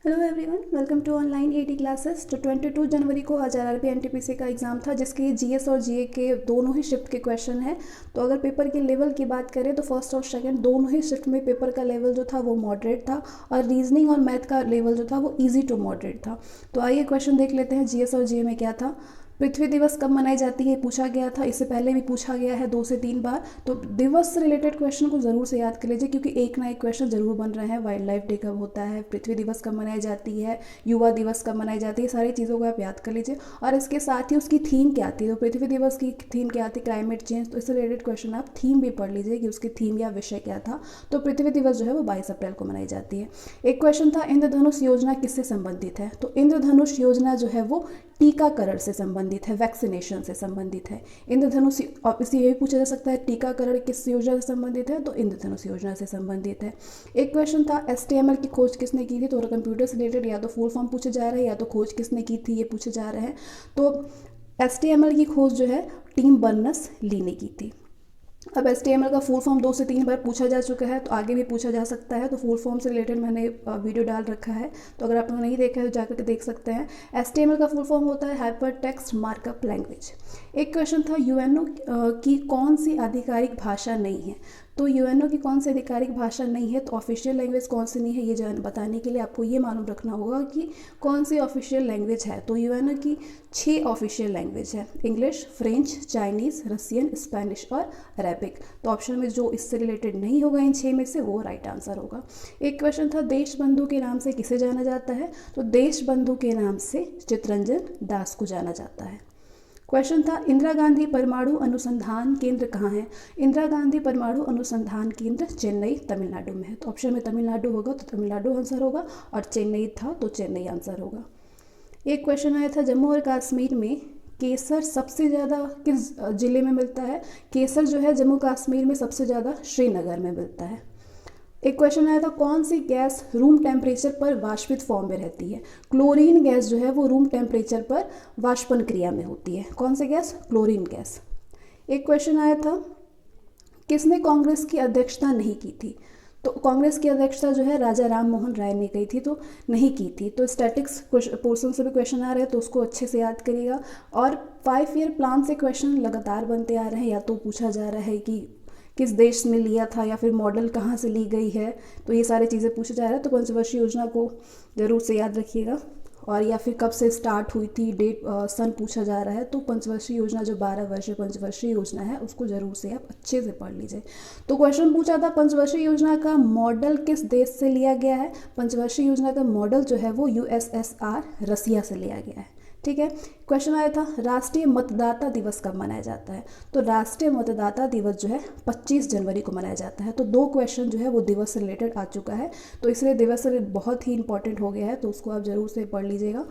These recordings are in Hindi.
Hello everyone, welcome to online AT classes. तो 22 जनवरी को आज आरआरबी एनटीपीसी का एग्ज़ाम था, जिसके जीएस और जीए के दोनों ही शिफ्ट के क्वेश्चन हैं। तो अगर पेपर के लेवल की बात करें तो फर्स्ट और सेकंड दोनों ही शिफ्ट में पेपर का लेवल जो था वो मॉडरेट था, और रीजनिंग और मैथ का लेवल जो था वो ईजी टू मॉडरेट था। तो आइए क्वेश्चन देख लेते हैं जीएस और जीए में क्या था। पृथ्वी दिवस कब मनाई जाती है पूछा गया था, इससे पहले भी पूछा गया है 2 से 3 बार। तो दिवस से रिलेटेड क्वेश्चन को ज़रूर से याद कर लीजिए, क्योंकि एक ना एक क्वेश्चन ज़रूर बन रहे हैं। वाइल्ड लाइफ डे कब होता है, पृथ्वी दिवस कब मनाई जाती है, युवा दिवस कब मनाई जाती है, सारी चीज़ों को आप याद कर लीजिए। और इसके साथ ही उसकी थीम क्या आती है, तो पृथ्वी दिवस की थीम क्या आती है, क्लाइमेट चेंज। तो इससे रिलेटेड क्वेश्चन आप थीम भी पढ़ लीजिए कि उसकी थीम या विषय क्या था। तो पृथ्वी दिवस जो है वो 22 अप्रैल को मनाई जाती है। एक क्वेश्चन था, इंद्रधनुष योजना किससे संबंधित है। तो इंद्रधनुष योजना जो है वो टीकाकरण से संबंधित है, वैक्सीनेशन से संबंधित है। इंद्रधनुष, और इससे ये भी पूछा जा सकता है टीकाकरण किस योजना से संबंधित है, तो इंद्रधनुष योजना से संबंधित है। एक क्वेश्चन था, एसटीएमएल की खोज किसने की थी। तो कंप्यूटर से रिलेटेड या तो फुल फॉर्म पूछे जा रहे हैं या तो खोज किसने की थी ये पूछे जा रहे हैं। तो एसटीएमएल की खोज जो है टीम बर्नस ली ने की थी। अब एसटीएमएल का फुल फॉर्म 2 से 3 बार पूछा जा चुका है, तो आगे भी पूछा जा सकता है। तो फुल फॉर्म से रिलेटेड मैंने वीडियो डाल रखा है, तो अगर आप लोग नहीं देखा है तो जाकर के देख सकते हैं। एसटीएमएल का फुल फॉर्म होता है हाइपर टेक्स्ट मार्कअप लैंग्वेज। एक क्वेश्चन था, यूएनओ की कौन सी आधिकारिक भाषा नहीं है। तो यूएनओ की कौन सी आधिकारिक भाषा नहीं है, तो ऑफिशियल लैंग्वेज कौन सी नहीं है ये बताने के लिए आपको ये मालूम रखना होगा कि कौन सी ऑफिशियल लैंग्वेज है। तो यूएनओ की 6 ऑफिशियल लैंग्वेज है, English, French, Chinese, Russian, Spanish और अरेबिक। तो ऑप्शन में जो इससे रिलेटेड नहीं होगा इन 6 में से, वो राइट आंसर होगा। एक क्वेश्चन था, देश बंधु के नाम से किसे जाना जाता है। तो देश बंधु के नाम से चित्तरंजन दास को जाना जाता है। क्वेश्चन था, इंदिरा गांधी परमाणु अनुसंधान केंद्र कहाँ है। इंदिरा गांधी परमाणु अनुसंधान केंद्र चेन्नई, तमिलनाडु में है। तो ऑप्शन में तमिलनाडु होगा तो तमिलनाडु आंसर होगा, और चेन्नई था तो चेन्नई आंसर होगा। एक क्वेश्चन आया था, जम्मू और कश्मीर में केसर सबसे ज़्यादा किस ज़िले में मिलता है। केसर जो है जम्मू कश्मीर में सबसे ज़्यादा श्रीनगर में मिलता है। एक क्वेश्चन आया था, कौन सी गैस रूम टेम्परेचर पर वाष्पित फॉर्म में रहती है। क्लोरीन गैस जो है वो रूम टेम्परेचर पर वाष्पन क्रिया में होती है। कौन सी गैस, क्लोरीन गैस। एक क्वेश्चन आया था, किसने कांग्रेस की अध्यक्षता नहीं की थी। तो कांग्रेस की अध्यक्षता जो है राजा राम मोहन राय ने की थी, तो नहीं की थी। तो स्टैटिक्स पोर्शन से भी क्वेश्चन आ रहे हैं, तो उसको अच्छे से याद करिएगा। और 5 ईयर प्लान से क्वेश्चन लगातार बनते आ रहे हैं, या तो पूछा जा रहा है कि किस देश में लिया था, या फिर मॉडल कहाँ से ली गई है। तो ये सारी चीज़ें पूछे जा रहे हैं, तो पंचवर्षीय योजना को ज़रूर से याद रखिएगा। और या फिर कब से स्टार्ट हुई थी, डेट सन पूछा जा रहा है। तो पंचवर्षीय योजना जो 12 वर्षीय पंचवर्षीय योजना है उसको ज़रूर से आप अच्छे से पढ़ लीजिए। तो क्वेश्चन पूछा था, पंचवर्षीय योजना का मॉडल किस देश से लिया गया है। पंचवर्षीय योजना का मॉडल जो है वो यूएसएसआर, रसिया से लिया गया है। ठीक है। क्वेश्चन आया था, राष्ट्रीय मतदाता दिवस कब मनाया जाता है। तो राष्ट्रीय मतदाता दिवस जो है 25 जनवरी को मनाया जाता है। तो 2 क्वेश्चन जो है वो दिवस से रिलेटेड आ चुका है, तो इसलिए दिवस से बहुत ही इंपॉर्टेंट हो गया है, तो उसको आप ज़रूर से पढ़ लीजिएगा।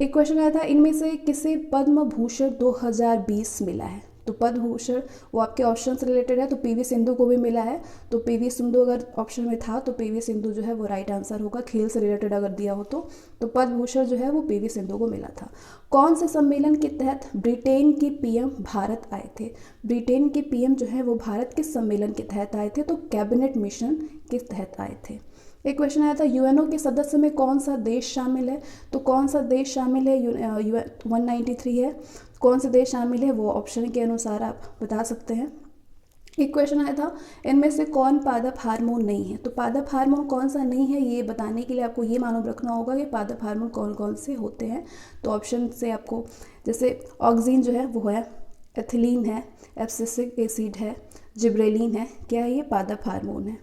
एक क्वेश्चन आया था, इनमें से किसे पद्म भूषण 2020 मिला है। तो पद्म भूषण वो आपके ऑप्शन से रिलेटेड है, तो पीवी सिंधु को भी मिला है। तो पीवी सिंधु अगर ऑप्शन में था तो पीवी सिंधु जो है वो राइट आंसर होगा, खेल से रिलेटेड अगर दिया हो तो पद्म भूषण जो है वो पीवी सिंधु को मिला था। कौन से सम्मेलन के तहत ब्रिटेन के पीएम भारत आए थे। ब्रिटेन के पीएम जो है वो भारत किस सम्मेलन के तहत आए थे। तो कैबिनेट मिशन के तहत आए थे। एक क्वेश्चन आया था, यूएनओ के सदस्य में कौन सा देश शामिल है। तो कौन सा देश शामिल है, 193 है। कौन से देश शामिल है वो ऑप्शन के अनुसार आप बता सकते हैं। एक क्वेश्चन आया था, इनमें से कौन पादप हार्मोन नहीं है। तो पादप हार्मोन कौन सा नहीं है ये बताने के लिए आपको ये मालूम रखना होगा कि पादप हार्मोन कौन कौन से होते हैं। तो ऑप्शन से आपको, जैसे ऑक्सीन जो है वो है, एथिलीन है, एब्सिसिक एसिड है, जिब्रेलिन है, क्या है ये पादप हार्मोन है।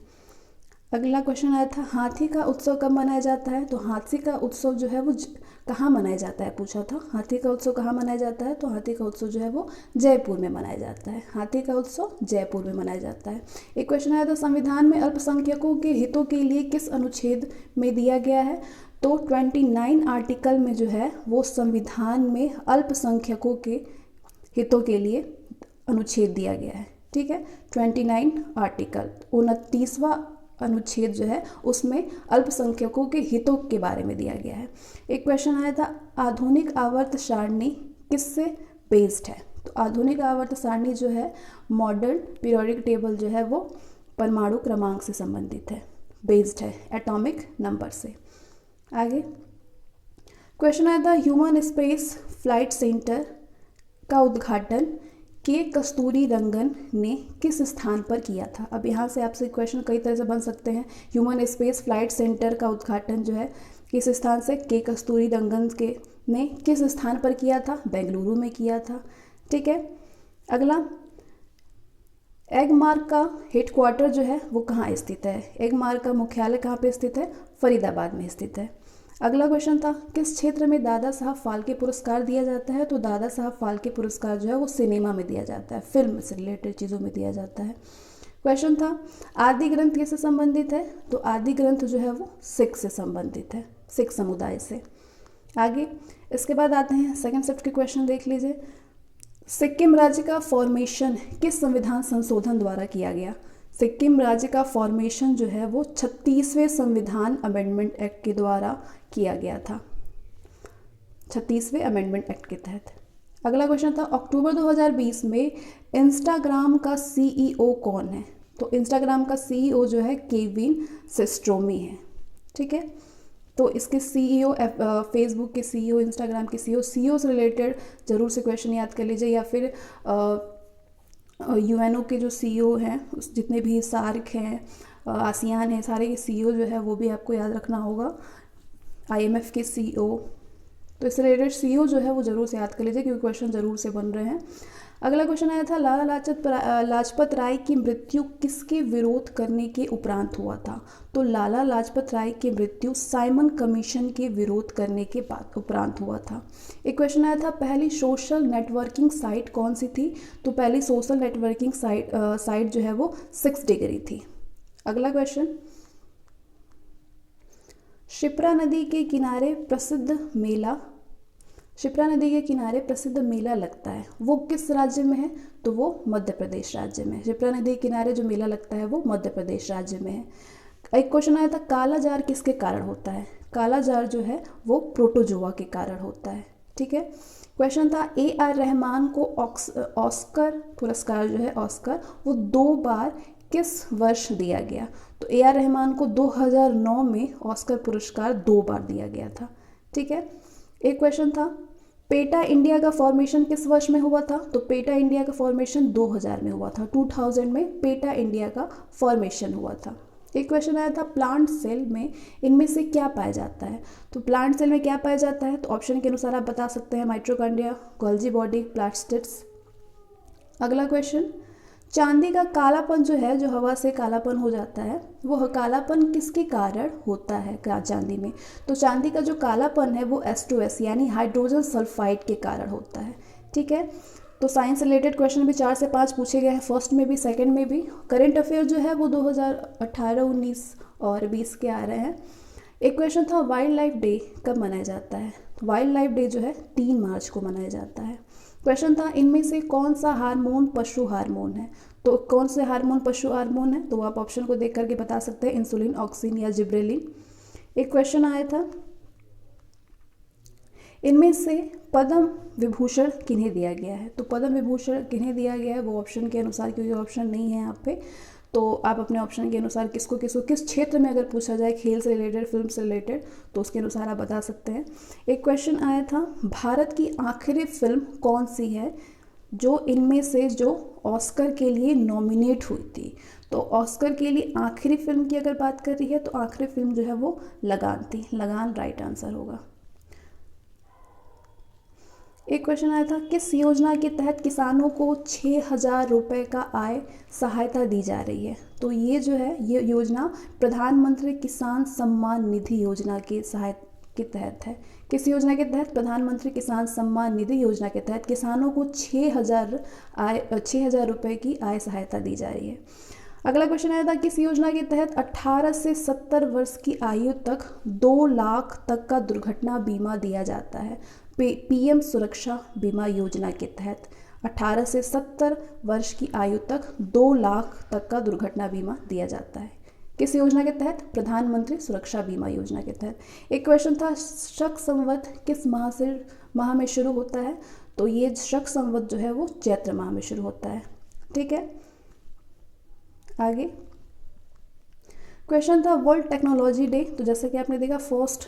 अगला क्वेश्चन आया था, हाथी का उत्सव कब मनाया जाता है। तो हाथी का उत्सव जो है वो कहाँ मनाया जाता है पूछा था। हाथी का उत्सव कहाँ मनाया जाता है। तो हाथी का उत्सव जो है वो जयपुर में मनाया जाता है। हाथी का उत्सव जयपुर में मनाया जाता है। एक क्वेश्चन आया था, संविधान में अल्पसंख्यकों के हितों के लिए किस अनुच्छेद में दिया गया है। तो 29 आर्टिकल में जो है वो संविधान में अल्पसंख्यकों के हितों के लिए अनुच्छेद दिया गया है। ठीक है, 29 आर्टिकल 29वां अनुच्छेद जो है उसमें अल्पसंख्यकों के हितों के बारे में दिया गया है। एक क्वेश्चन आया था, आधुनिक आवर्त सारणी किससे बेस्ड है। तो आधुनिक आवर्त सारणी जो है मॉडर्न पीरियोडिक टेबल जो है वो परमाणु क्रमांक से संबंधित है, बेस्ड है एटॉमिक नंबर से। आगे क्वेश्चन आया था ह्यूमन स्पेस फ्लाइट सेंटर का उद्घाटन के कस्तूरी रंगन ने किस स्थान पर किया था। अब यहाँ से आपसे क्वेश्चन कई तरह से बन सकते हैं। ह्यूमन स्पेस फ्लाइट सेंटर का उद्घाटन जो है किस स्थान से, के कस्तूरी रंगन के ने किस स्थान पर किया था, बेंगलुरु में किया था। ठीक है, अगला एगमार्क का हेडक्वार्टर जो है वो कहाँ स्थित है। एगमार्क का मुख्यालय कहाँ पे स्थित है, फरीदाबाद में स्थित है। अगला क्वेश्चन था किस क्षेत्र में दादा साहब फाल्के पुरस्कार दिया जाता है। तो दादा साहब फाल्के पुरस्कार जो है वो सिनेमा में दिया जाता है, फिल्म से रिलेटेड चीज़ों में दिया जाता है। क्वेश्चन था आदि ग्रंथ किससे संबंधित है। तो आदि ग्रंथ जो है वो सिख से संबंधित है, सिख समुदाय से। आगे इसके बाद आते हैं सेकंड शिफ्ट के क्वेश्चन, देख लीजिए। सिक्किम राज्य का फॉर्मेशन किस संविधान संशोधन द्वारा किया गया। सिक्किम राज्य का फॉर्मेशन जो है वो 36वें संविधान अमेंडमेंट एक्ट के द्वारा किया गया था, 36वें अमेंडमेंट एक्ट के तहत। अगला क्वेश्चन था अक्टूबर 2020 में इंस्टाग्राम का सीईओ कौन है। तो इंस्टाग्राम का सीईओ जो है केविन सिस्ट्रोमी है। ठीक है, तो इसके सीईओ, फेसबुक के सीईओ, इंस्टाग्राम के सीईओ से रिलेटेड जरूर से क्वेश्चन याद कर लीजिए, या फिर यूएनओ के जो सीईओ हैं, जितने भी सार्क हैं, आसियान है, सारे के सीईओ जो है वो भी आपको याद रखना होगा। आईएमएफ के सीईओ, तो इससे रिलेटेड सीईओ जो है वो जरूर से याद कर लीजिए क्योंकि क्वेश्चन जरूर से बन रहे हैं। अगला क्वेश्चन आया था लाला लाजपत राय की मृत्यु किसके विरोध करने के उपरांत हुआ था। तो लाला लाजपत राय की मृत्यु साइमन कमीशन के विरोध करने के बाद उपरांत हुआ था। एक क्वेश्चन आया था पहली सोशल नेटवर्किंग साइट कौन सी थी। तो पहली सोशल नेटवर्किंग साइट जो है वो 6 डिग्री थी। अगला क्वेश्चन, शिप्रा नदी के किनारे प्रसिद्ध मेला लगता है, वो किस राज्य में है। तो वो मध्य प्रदेश राज्य में। शिप्रा नदी के किनारे जो मेला लगता है वो मध्य प्रदेश राज्य में है। एक क्वेश्चन आया था काला जार किसके कारण होता है। काला जार जो है वो प्रोटोजोआ के कारण होता है। ठीक है, क्वेश्चन था AR रहमान को ऑस्कर पुरस्कार जो है, ऑस्कर, वो 2 बार किस वर्ष दिया गया। तो AR रहमान को 2009 में ऑस्कर पुरस्कार 2 बार दिया गया था। ठीक है, एक क्वेश्चन था पेटा इंडिया का फॉर्मेशन किस वर्ष में हुआ था। तो पेटा इंडिया का फॉर्मेशन 2000 में हुआ था, 2000 में पेटा इंडिया का फॉर्मेशन हुआ था। एक क्वेश्चन आया था प्लांट सेल में इनमें से क्या पाया जाता है। तो प्लांट सेल में क्या पाया जाता है, तो ऑप्शन के अनुसार आप बता सकते हैं माइटोकॉन्ड्रिया, गोल्जी बॉडी, प्लास्टिड्स। अगला क्वेश्चन, चांदी का कालापन जो है, जो हवा से कालापन हो जाता है, वो कालापन किसके कारण होता है चांदी में। तो चांदी का जो कालापन है वो H2S यानी हाइड्रोजन सल्फाइड के कारण होता है। ठीक है, तो साइंस रिलेटेड क्वेश्चन भी 4 से 5 पूछे गए हैं, फर्स्ट में भी, सेकंड में भी। करंट अफेयर जो है वो 2018, 19 और 20 के आ रहे हैं। एक क्वेश्चन था वाइल्ड लाइफ डे कब मनाया जाता है। वाइल्ड लाइफ डे जो है 3 मार्च को मनाया जाता है। क्वेश्चन था इनमें से कौन सा हार्मोन पशु हार्मोन है। तो कौन से हार्मोन पशु हार्मोन है, तो आप ऑप्शन को देख करके बता सकते हैं, इंसुलिन, ऑक्सिन या जिब्रेलिन। एक क्वेश्चन आया था इनमें से पद्म विभूषण किन्हें दिया गया है। तो पद्म विभूषण किन्हें दिया गया है वो ऑप्शन के अनुसार, क्योंकि ऑप्शन नहीं है यहाँ पे, तो आप अपने ऑप्शन के अनुसार किसको किस क्षेत्र में अगर पूछा जाए, खेल से रिलेटेड, फिल्म से रिलेटेड, तो उसके अनुसार आप बता सकते हैं। एक क्वेश्चन आया था भारत की आखिरी फिल्म कौन सी है जो इनमें से जो ऑस्कर के लिए नॉमिनेट हुई थी। तो ऑस्कर के लिए आखिरी फिल्म की अगर बात कर रही है तो आखिरी फिल्म जो है वो लगान थी, लगान राइट आंसर होगा। एक क्वेश्चन आया था किस योजना के तहत किसानों को 6,000 रुपये का आय सहायता दी जा रही है। तो ये जो है ये योजना प्रधानमंत्री किसान सम्मान निधि योजना के तहत है। किस योजना के तहत, प्रधानमंत्री किसान सम्मान निधि योजना के तहत किसानों को 6,000 रुपये की आय सहायता दी जा रही है। अगला क्वेश्चन आया था किस योजना के तहत 18 से 70 वर्ष की आयु तक 2 लाख तक का दुर्घटना बीमा दिया जाता है। PM सुरक्षा बीमा योजना के तहत 18 से 70 वर्ष की आयु तक 2 लाख तक का दुर्घटना बीमा दिया जाता है। किस योजना के तहत, प्रधानमंत्री सुरक्षा बीमा योजना के तहत। एक क्वेश्चन था शक संवत किस माह में शुरू होता है। तो ये शक संवत जो है वो चैत्र माह में शुरू होता है। ठीक है, आगे क्वेश्चन था वर्ल्ड टेक्नोलॉजी डे। तो जैसे कि आपने देखा फर्स्ट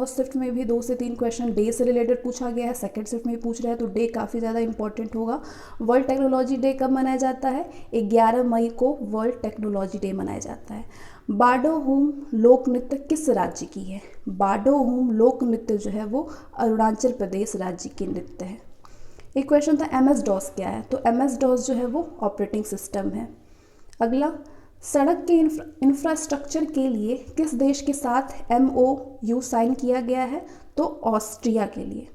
शिफ्ट में भी 2 से 3 क्वेश्चन डे से रिलेटेड पूछा गया है, सेकंड शिफ्ट में भी पूछ रहा है, तो डे काफ़ी ज़्यादा इंपॉर्टेंट होगा। वर्ल्ड टेक्नोलॉजी डे कब मनाया जाता है? 11 मई को वर्ल्ड टेक्नोलॉजी डे मनाया जाता है। बाडोहुम लोक नृत्य किस राज्य की है? बाडोहुम लोक नृत्य जो है वो अरुणाचल प्रदेश राज्य की नृत्य है। एक क्वेश्चन था MS DOS क्या है? तो MS DOS जो है वो ऑपरेटिंग सिस्टम है। अगला, सड़क के इंफ्रास्ट्रक्चर के लिए किस देश के साथ MOU साइन किया गया है? तो ऑस्ट्रिया के लिए।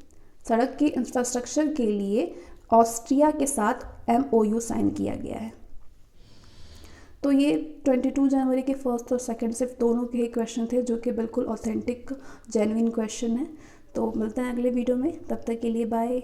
सड़क के इंफ्रास्ट्रक्चर के लिए ऑस्ट्रिया के साथ MOU साइन किया गया है। तो ये 22 जनवरी के फर्स्ट और सेकंड शिफ्ट दोनों के ही क्वेश्चन थे, जो कि बिल्कुल ऑथेंटिक जेन्युइन क्वेश्चन है। तो मिलते हैं अगले वीडियो में, तब तक के लिए बाय।